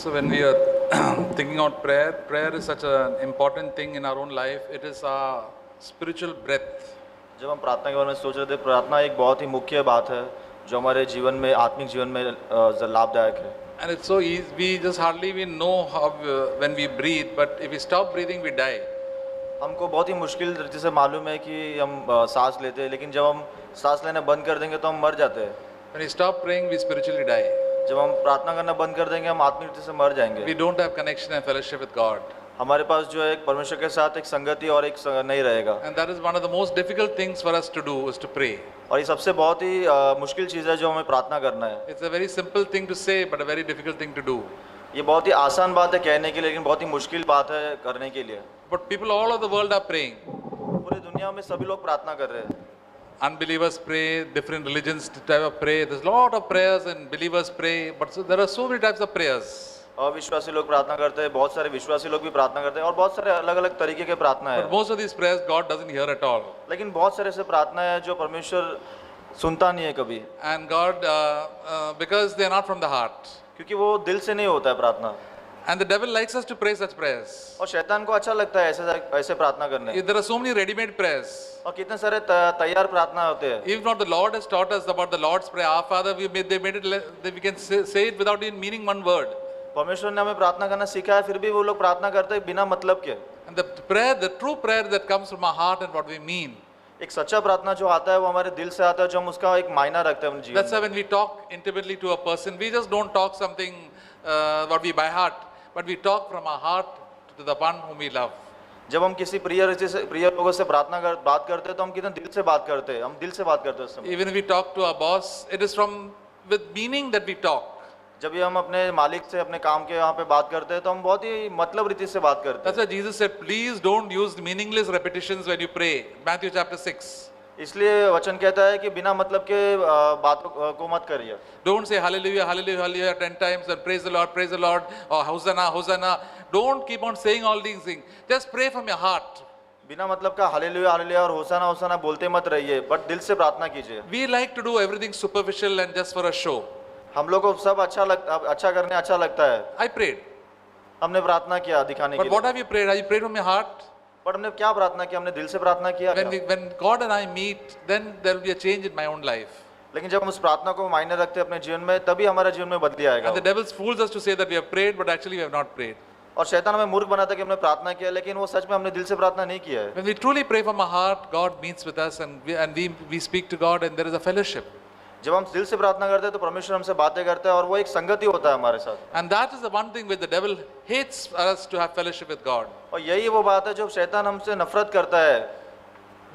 So when we are thinking about prayer, prayer is such an important thing in our own life. It is our spiritual breath. जब हम प्रार्थना के बारे में सोच रहे थे, प्रार्थना एक बहुत ही मुख्य बात है जो हमारे जीवन में, आत्मिक जीवन में लाभदायक है। And it's so easy, we just hardly we know how when we breathe, but if we stop breathing, we die. हमको बहुत ही मुश्किल तरीके से मालूम है कि हम सांस लेते हैं, लेकिन जब हम सांस लेना बंद कर देंगे तो हम मर जाते हैं। When we stop praying, we spiritually die. जब हम प्रार्थना करना बंद कर देंगे, हम आत्मिक रूप से मर जाएंगे। We don't have connection and fellowship with God. हमारे पास जो है परमेश्वर के साथ एक संगति और एक नहीं रहेगा। And that is one of the most difficult things for us to do, is to pray. और ये सबसे बहुत ही मुश्किल चीज़ है जो हमें प्रार्थना करना है। It's a very simple thing to say, but a very difficult thing to do. ये बहुत ही आसान बात है कहने के लिए, लेकिन बहुत ही मुश्किल बात है करने के लिए। But people all over the world are praying. पूरी दुनिया में सभी लोग प्रार्थना कर रहे हैं। Unbelievers pray, different religions type of pray. There's a lot of prayers and believers pray, but there are so many types of prayers. अविश्वासी लोग प्रार्थना करते हैं, बहुत सारे विश्वासी लोग भी प्रार्थना करते हैं, और बहुत सारे अलग अलग तरीके के प्रार्थना है। But most of these prayers God doesn't hear at all. लेकिन बहुत सारे ऐसे प्रार्थना है जो परमेश्वर सुनता नहीं है कभी। And God, because they are not from the heart. क्योंकि वो दिल से नहीं होता है प्रार्थना। And the devil likes us to pray such prayers. और शैतान को अच्छा लगता है ऐसे प्रार्थना करने। There are so many ready-made prayers. और कितने सारे तैयार प्रार्थना होते हैं। If not, the Lord has taught us about the Lord's prayer. Our Father, they made it. We can say it without even meaning one word. परमेश्वर ने हमें प्रार्थना करना सिखाया, फिर भी वो लोग प्रार्थना करते हैं बिना मतलब के। And the prayer, the true prayer that comes from our heart and what we mean. एक सच्चा प्रार्थना जो आता है वो हमारे दिल से आता है, जो हम उसका एक मायना रखते हैं अपने जीवन में। That's why when we talk intimately to a person, we just don't talk something what we by heart, but we talk from our heart to the one whom we love. जब हम किसी प्रिय लोगों से बात करते हैं तो हम कितने दिल से बात करते हैं, हम दिल से बात करते हैं उस समय। Even if we talk to our boss, it is from with meaning that we talk. जब भी हम अपने मालिक से अपने काम के यहाँ पे बात करते हैं तो हम बहुत ही मतलब रीति से बात करते हैं। That's why Jesus said, please don't use meaningless repetitions when you pray. Matthew chapter 6. इसलिए वचन कहता है कि बिना मतलब के बातों को मत करिए। Don't say hallelujah, hallelujah, hallelujah 10 times and praise the Lord, or hosanna, hosanna. Don't keep on saying all these things. Just pray from your heart. बिना मतलब का हालेलुया हालेलुया और होसाना होसाना बोलते मत रहिए, बट दिल से प्रार्थना कीजिए। We like to do everything superficial and just for a show. हम लोग को सब अच्छा करने अच्छा लगता है। I prayed. हमने प्रार्थना किया दिखाने के लिए। But what have you prayed? Have you prayed from your heart? पर हमने क्या प्रार्थना किया? हमने दिल से प्रार्थना किया क्या? When God and I meet, then there will be a change in my own life. लेकिन जब हम उस प्रार्थना को मायने रखते हैं अपने जीवन में, तभी हमारा जीवन में बदली आएगा। And the devil fools us to say that we have prayed, but actually we have not prayed. और शैतान हमें मूर्ख बनाता है कि हमने प्रार्थना किया, लेकिन वो सच में हमने दिल से प्रार्थना नहीं किया है। When we truly pray from our heart, God meets with us, and we speak to God, and there is a fellowship. जब हम दिल से प्रार्थना करते हैं तो परमेश्वर हमसे बातें करता है और वो एक संगति होता है हमारे साथ। And that is the one thing which the devil hates us to have fellowship with God. और यही वो बात है जो शैतान हमसे नफरत करता है।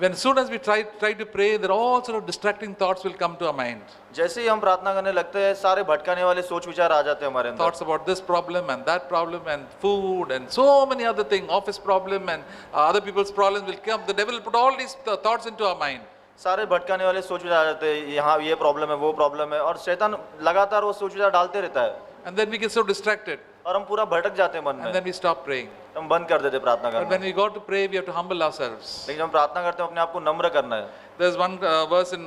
When soon as we try to pray, there are all sort of distracting thoughts will come to our mind. जैसे ही हम प्रार्थना करने लगते हैं, सारे भटकाने वाले सोच विचार आ जाते हैं हमारे अंदर। Thoughts about this problem and that problem and food and so many other things, office problem and other people's problems will come. The devil will put all these thoughts into our mind. सारे भटकाने वाले सोच विचार आ जाते हैं, यहाँ ये problem है, वो प्रॉब्लम है, और शैतान लगातार वो सोच विचार डालते रहता है। And then we get so distracted. और हम पूरा भटक जाते हैं मन में। And then we stop praying. हम बंद कर देते प्रार्थना But करना। when we go to pray, we have to humble ourselves. लेकिन हम प्रार्थना करते हैं अपने आप को नम्र करना है। There's one verse in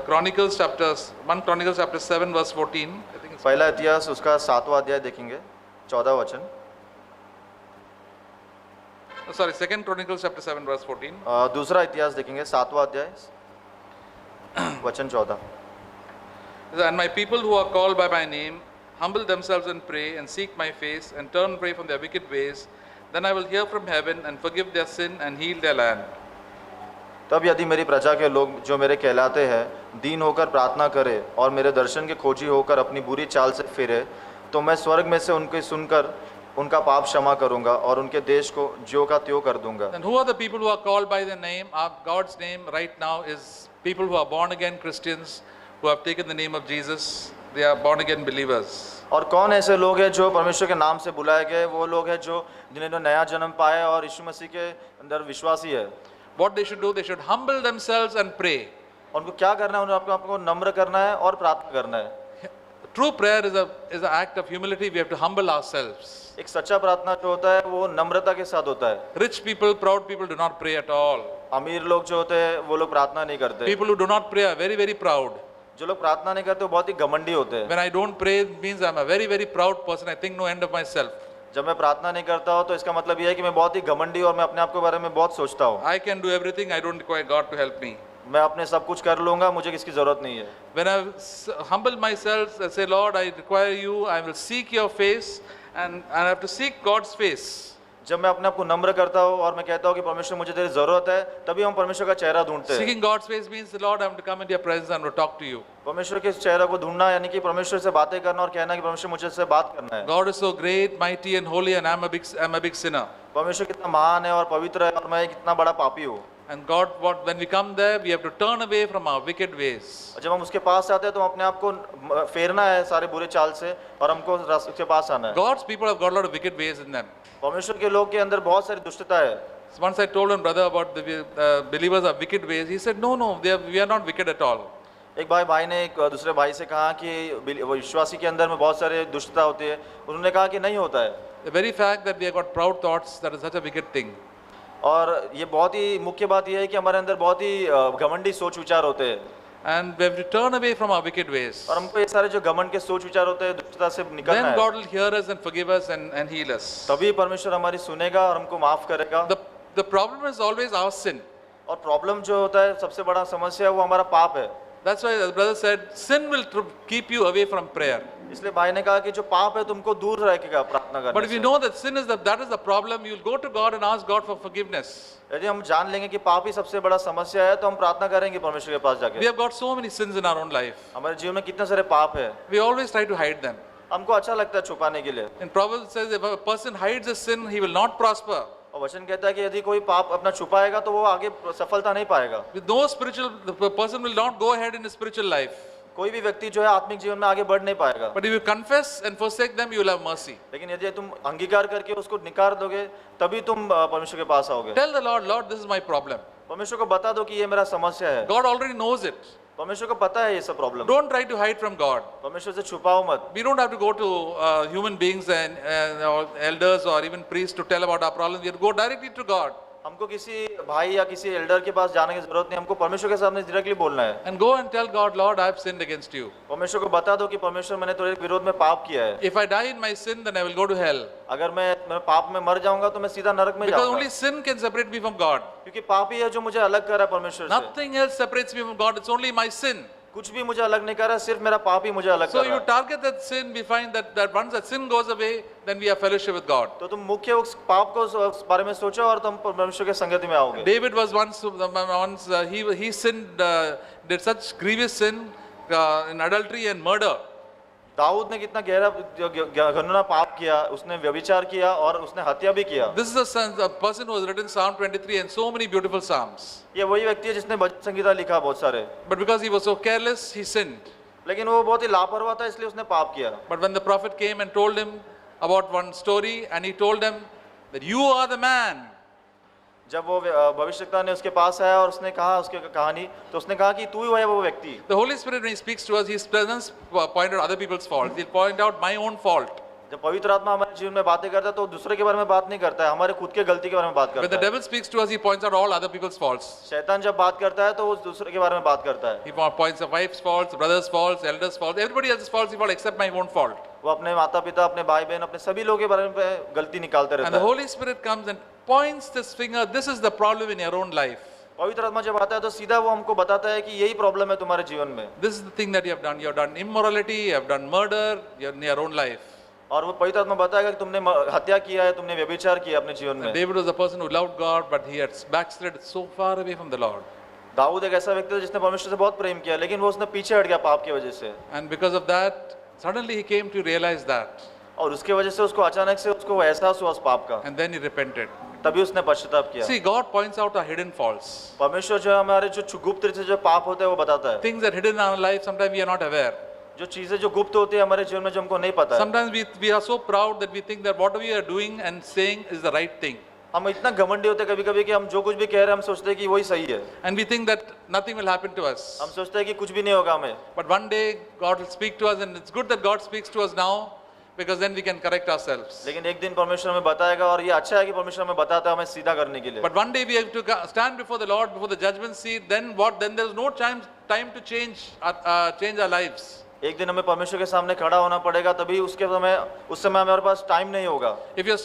Chronicles chapter 7 verse 14. I think it's पहला इतिहास उसका 7वां अध्याय देखेंगे, 14 वचन। sorry, 2 Chronicles chapter 7 verse 14. दूसरा इतिहास देखेंगे, 7वां अध्याय, वचन 14। And my people who are called by my name humble themselves and pray and seek my face and turn away from their wicked ways, then I will hear from heaven and forgive their sin and heal their land. तब यदि मेरी प्रजा के लोग जो मेरे कहलाते हैं दीन होकर प्रार्थना करे और मेरे दर्शन के खोजी होकर अपनी बुरी चाल से फिरे, तो मैं स्वर्ग में से उनके सुनकर उनका पाप क्षमा करूंगा और उनके देश को ज्यों का त्यों कर दूंगा। And who are the people who are called by the name? God's name right now is people who are born again Christians who have taken the name of Jesus. They are born again believers. और कौन ऐसे लोग हैं जो परमेश्वर के नाम से बुलाए गए? वो लोग हैं जो जिन्होंने नया जन्म पाया और यीशु मसीह के अंदर विश्वासी है। What they should do? They should humble themselves and pray. उनको क्या करना है? उनको आपको नम्र करना है और प्रार्थना करना है। True prayer is an act of humility. We have to humble ourselves. एक सच्चा प्रार्थना जो होता है वो नम्रता के साथ होता है। Rich people, proud people do not pray at all. अमीर लोग जो होते हैं वो लोग प्रार्थना नहीं करते। People who do not pray are very, very proud. जो लोग प्रार्थना नहीं करते वो बहुत ही घमंडी होते हैं। When I don't pray, it means I'm a very, very proud person. I think no end of myself. जब मैं प्रार्थना नहीं करता हूँ तो इसका मतलब ये है कि मैं बहुत ही घमंडी और मैं अपने आप के बारे में बहुत सोचता हूँ। I can do everything. I don't require God to help me. मैं अपने सब कुछ कर लूंगा, मुझे किसकी जरूरत नहीं है। When I humble myself and say, Lord, I require you, I will seek your face, and I have to seek God's face. जब मैं अपने आप को नम्र करता हूँ और मैं कहता हूँ कि परमेश्वर मुझे तेरी जरूरत है, तभी हम परमेश्वर का चेहरा ढूंढते हैं। Seeking God's face means, Lord, I am to come into your presence and to talk to you. परमेश्वर के चेहरे को ढूंढना यानी कि परमेश्वर से बातें करना और कहना कि परमेश्वर मुझे से बात करना है। God is so great, mighty, and holy, and I'm a big sinner. परमेश्वर कितना महान है और पवित्र है और मैं कितना बड़ा पापी हूँ। And God, when we come there, we have to turn away from our wicked ways. जब हम उसके पास आते हैं तो अपने आप को फेरना है सारे बुरे चाल से और हमको उसके पास आना है। God's people have got a lot of wicked ways in them. परमेश्वर के लोग के अंदर बहुत सारी दुष्टता है। Once I told one brother about the believers of wicked ways, he said, no, we are not wicked at all. एक भाई ने एक दूसरे भाई से कहा कि वो विश्वासी के अंदर में बहुत सारे दुष्टता होती है। उन्होंने कहा कि नहीं होता है। The very fact that we have got proud thoughts, that is such a wicked thing. और ये बहुत ही मुख्य बात यह है कि हमारे अंदर बहुत ही घमंडी सोच विचार होते हैं। And we have to turn away from our wicked ways. और हमको ये सारे जो घमंड के सोच विचार होते हैं दुष्टता से निकलना है। Then God will hear us and forgive us and heal us. तभी परमेश्वर हमारी सुनेगा और हमको माफ करेगा। The problem is always our sin. और प्रॉब्लम जो होता है सबसे बड़ा समस्या है वो हमारा पाप है। That's why the brother said, sin will keep you away from prayer. इसलिए भाई ने कहा कि जो पाप है तुमको दूर रखेगा प्रार्थना करने से। But if you know that sin is that is the problem, you will go to God and ask God for forgiveness. यदि हम जान लेंगे कि पाप ही सबसे बड़ा समस्या है तो हम प्रार्थना करेंगे परमेश्वर के पास जाके। We have got so many sins in our own life. हमारे जीवन में कितने सारे पाप है। We always try to hide them. हमको अच्छा लगता है छुपाने के लिए। In Proverbs it says, if a person hides his sin, he will not prosper. और वचन कहता है कि यदि कोई पाप अपना छुपाएगा तो वो आगे सफलता नहीं पाएगा। With no spiritual, the person will not go ahead in his spiritual life. कोई भी व्यक्ति जो है आत्मिक जीवन में आगे बढ़ नहीं पाएगा। But if you confess and forsake them, you will have mercy. लेकिन यदि तुम अंगीकार करके उसको निकार दोगे तभी तुम परमेश्वर के पास आओगे। Tell the Lord, Lord, this is my problem. परमेश्वर को बता दो कि ये मेरा समस्या है। God already knows it. परमेश्वर को पता है ये सब problem. Don't try to hide from God. परमेश्वर से छुपाओ मत। We don't have to go to human beings and or elders or even priests to tell about our problems. We have to go directly to God. हमको किसी भाई या किसी Elder के पास जाने की जरूरत नहीं, हमको परमेश्वर के सामने डायरेक्टली बोलना है। And go and tell God, Lord, I have sinned against you. परमेश्वर को बता दो कि परमेश्वर मैंने तेरे विरोध में पाप किया है। If I die in my sin, then I will go to hell. अगर मैं पाप में मर जाऊंगा तो मैं सीधा नरक में Because जाऊंगा। only sin can separate me from God. क्योंकि पाप ही है जो मुझे अलग कर रहा है परमेश्वर से। Nothing else separates me from God. It's only my sin. कुछ भी मुझे अलग नहीं कर रहा, सिर्फ मेरा पाप ही मुझे अलग So कर you रहा है। target that sin, we find that once that sin goes away, then we have fellowship with God. तो तुम मुख्य उस पाप को उस बारे में सोचो और तुम परमेश्वर के संगति में आओगे। David was once he sinned, did such grievous sin in adultery and murder. Dawood ने कितना गहरा घृणा पाप किया, उसने व्यभिचार किया और उसने हत्या भी किया। This is a person who has written Psalm 23 and so many beautiful psalms. ये वही व्यक्ति है जिसने भजन संगीता लिखा बहुत सारे। But because he was so careless, he sinned. लेकिन वो बहुत ही लापरवाह था इसलिए उसने पाप किया। But when the prophet came and told him about one story, and he told him that you are the man, जब वो भविष्यवक्ता ने उसके पास आया और उसने कहा उसकी कहानी, तो उसने कहा कि तू ही है वो व्यक्ति। the Holy Spirit, when he speaks to us, he doesn't point out other people's faults. He'll point out my own fault. जब पवित्र आत्मा हमारे जीवन में बातें करता है तो दूसरे के बारे में बात नहीं करता है, हमारे खुद के गलती के बारे में बात When करता the है। devil speaks to us, he points out all other people's faults. शैतान जब बात करता है तो वो दूसरे के बारे में बात करता है। He points out wife's faults, brother's faults, elders' faults, everybody else's faults he faults except my own fault. वो अपने माता पिता, अपने भाई बहन, अपने सभी लोगों के बारे में गलती निकालते And रहता the है। Holy Spirit comes and points this finger, this is the problem in your own life. पवित्र आत्मा जब आता है तो सीधा वो हमको बताता है कि यही प्रॉब्लम है तुम्हारे जीवन में। This is the thing that you have done. You have done immorality, you have done murder in your own life. और वो पवित्र आत्मा बताएगा कि तुमने हत्या किया है, तुमने व्यभिचार किया अपने जीवन में। David was a person who loved God, but he had backslid so far away from the Lord. Dawood एक ऐसा व्यक्ति था जिसने परमेश्वर से बहुत प्रेम किया, लेकिन वो उसने पीछे हट गया पाप की वजह से। And because of that, suddenly he came to realize that. और उसके वजह से उसको अचानक से उसको एहसास हुआ उस पाप का। And then he repented. तभी उसने पश्चाताप किया। See, God points out our hidden faults. परमेश्वर जो हमारे जो गुप्त रीति से जो पाप होता है वो बताता है। Things that are hidden in our life, sometimes we are not aware. जो चीजें जो गुप्त होती है हमारे जीवन में जो हमको नहीं पता है। Sometimes we are so proud that we think that what we are doing and saying is the right thing. हम इतना घमंडी होते हैं कभी-कभी कि हम जो कुछ भी कह रहे हैं हम सोचते हैं कि वही सही है। And we think that nothing will happen to us. हम सोचते हैं कि कुछ भी नहीं होगा हमें। But one day God will speak to us, and it's good that God speaks to us now, because then we can correct ourselves. लेकिन एक दिन परमेश्वर हमें बताएगा, और ये अच्छा है कि परमेश्वर हमें बताता है हमें सीधा करने के लिए। But one day we have to stand before the Lord, before the judgment seat. Then what? Then there is no time to change our lives. एक दिन हमें परमेश्वर के सामने खड़ा होना पड़ेगा, तभी उस समय हमारे पास टाइम नहीं होगा। If you're